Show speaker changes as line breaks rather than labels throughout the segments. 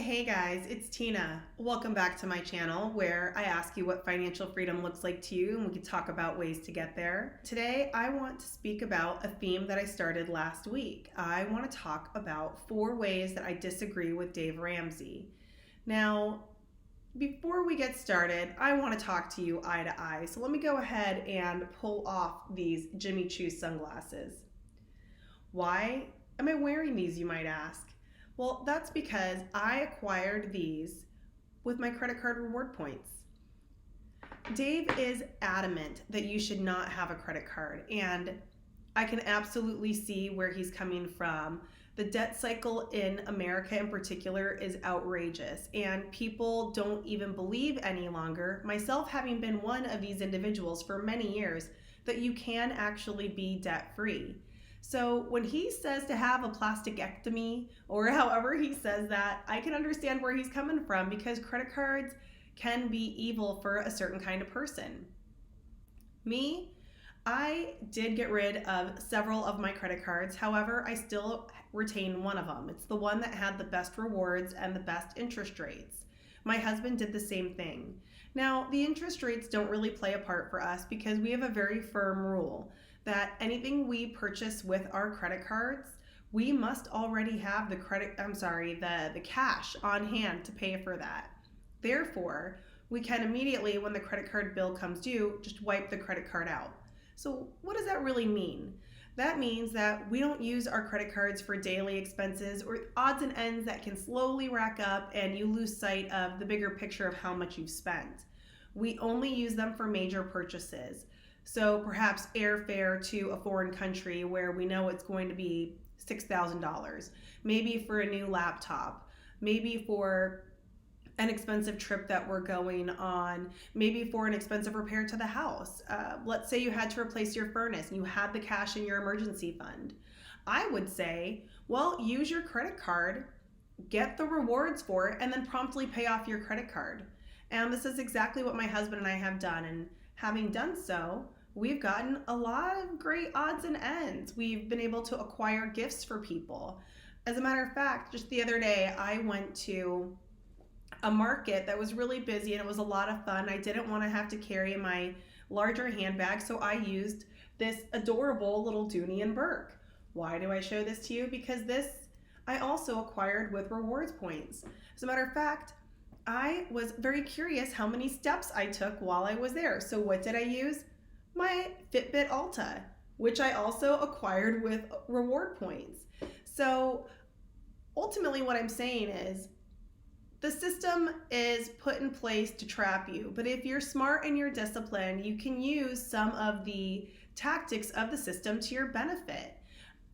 Hey guys, it's Tina. Welcome back to my channel where I ask you what financial freedom looks like to you and we can talk about ways to get there. Today I want to speak about a theme that I started last week. I want to talk about 4 ways that I disagree with Dave Ramsey. Now, before we get started, I want to talk to you eye to eye. So let me go ahead and pull off these Jimmy Choo sunglasses. Why am I wearing these, you might ask? Well, that's because I acquired these with my credit card reward points. Dave is adamant that you should not have a credit card, and I can absolutely see where he's coming from. The debt cycle in America in particular is outrageous, and people don't even believe any longer, myself having been one of these individuals for many years, that you can actually be debt-free. So when he says to have a plastic-ectomy, or however he says that, I can understand where he's coming from because credit cards can be evil for a certain kind of person. Me, I did get rid of several of my credit cards. However, I still retain one of them. It's the one that had the best rewards and the best interest rates. My husband did the same thing. Now, the interest rates don't really play a part for us because we have a very firm rule that anything we purchase with our credit cards, we must already have the cash on hand to pay for that. Therefore, we can immediately, when the credit card bill comes due, just wipe the credit card out. So what does that really mean? That means that we don't use our credit cards for daily expenses or odds and ends that can slowly rack up and you lose sight of the bigger picture of how much you've spent. We only use them for major purchases. So perhaps airfare to a foreign country where we know it's going to be $6,000, maybe for a new laptop, maybe for an expensive trip that we're going on, maybe for an expensive repair to the house. Let's say you had to replace your furnace and you had the cash in your emergency fund. I would say, well, use your credit card, get the rewards for it, and then promptly pay off your credit card. And this is exactly what my husband and I have done. And having done so, we've gotten a lot of great odds and ends. We've been able to acquire gifts for people. As a matter of fact, just the other day, I went to a market that was really busy and it was a lot of fun. I didn't want to have to carry my larger handbag, so I used this adorable little Dooney Bourke. Why do I show this to you? Because this I also acquired with rewards points. As a matter of fact, I was very curious how many steps I took while I was there. So what did I use? My Fitbit Alta, which I also acquired with reward points. So ultimately what I'm saying is the system is put in place to trap you, but if you're smart and you're disciplined, you can use some of the tactics of the system to your benefit.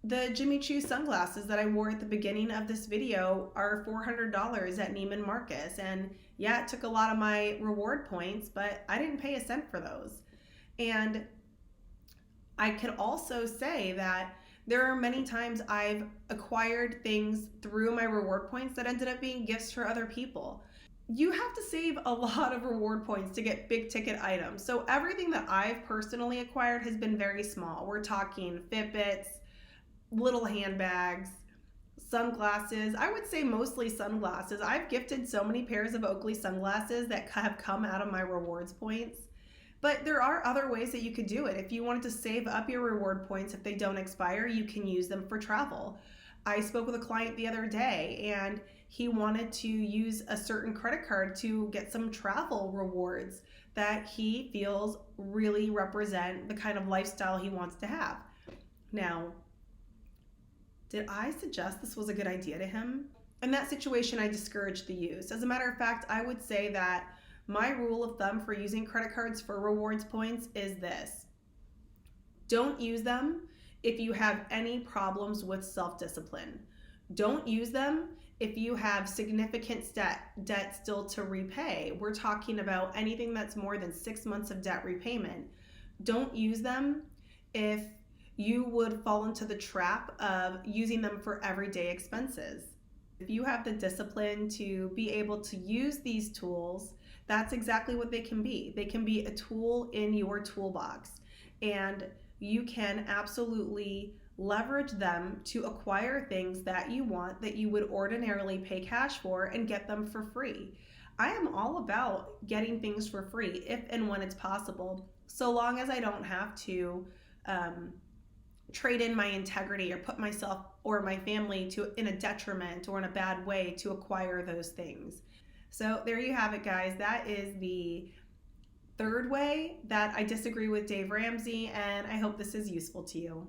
The Jimmy Choo sunglasses that I wore at the beginning of this video are $400 at Neiman Marcus. And yeah, it took a lot of my reward points, but I didn't pay a cent for those. And I can also say that there are many times I've acquired things through my reward points that ended up being gifts for other people. You have to save a lot of reward points to get big ticket items. So everything that I've personally acquired has been very small. We're talking Fitbits, little handbags, sunglasses. I would say mostly sunglasses. I've gifted so many pairs of Oakley sunglasses that have come out of my rewards points. But there are other ways that you could do it. If you wanted to save up your reward points, if they don't expire, you can use them for travel. I spoke with a client the other day and he wanted to use a certain credit card to get some travel rewards that he feels really represent the kind of lifestyle he wants to have. Now, did I suggest this was a good idea to him? In that situation, I discouraged the use. As a matter of fact, I would say that my rule of thumb for using credit cards for rewards points is this. Don't use them if you have any problems with self-discipline. Don't use them if you have significant debt still to repay. We're talking about anything that's more than 6 months of debt repayment. Don't use them if you would fall into the trap of using them for everyday expenses. If you have the discipline to be able to use these tools, that's exactly what they can be. They can be a tool in your toolbox, and you can absolutely leverage them to acquire things that you want that you would ordinarily pay cash for and get them for free. I am all about getting things for free if and when it's possible, so long as I don't have to trade in my integrity or put myself or my family in a detriment or in a bad way to acquire those things. So there you have it, guys. That is the third way that I disagree with Dave Ramsey, and I hope this is useful to you.